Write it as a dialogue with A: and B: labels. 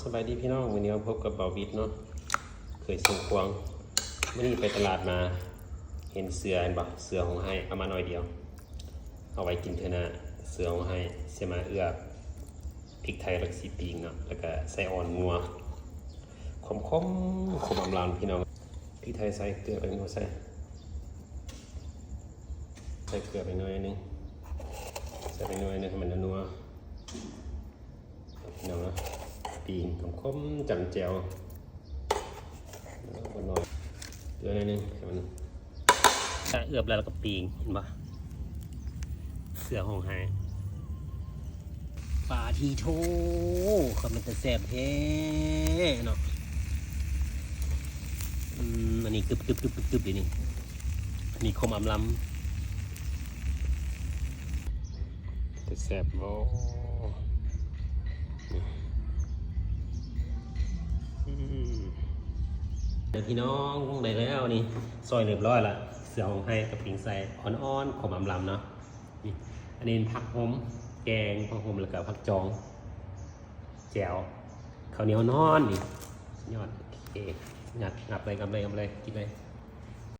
A: สบายดีพี่น้องวันนี้มาพบกับเบาวิทเนาะเคยส่งควงเมื่อนี้ไปตลาดมาเห็นเสือเห็นปะเสือของให้เอามาหน่อยเดียวเอาไว้กินเถอะนะเสือของให้เสียมาเอื้อพริกไทยรักสีปีงเนาะแล้วก็ใส่อ่อนงัวขมอำลามพี่น้องพริกไทยใส่เกลือไปหน่อยใส่เกลือไปหน่อยนึงใส่ไปหน่อยนึงให้มันนัวพี่น้องนะปีงขมจำแจวแล้วก็นอนเกลือหน่อยนึงให้มันเอือบแล้วก็ปีงเห็นปะเสือของไฮปลาทีโทเขามันจะแสบแท้เนาะอันนี้กึบอยู่นี่อันนี้คมอำลำจะแสบโอ้เดี๋ยวพี่น้องได้แล้วนี่ซอยเรียบร้อยละเสือของไฮกับปิงใส่อ่อนๆคมอำลำเนาะนี่อันนี้ผักหอมแกงผักหอมแล้วก็ผักจองแจ่วข้าวเหนียวนอนนี่ยอดโอเคงับเลยกินเลย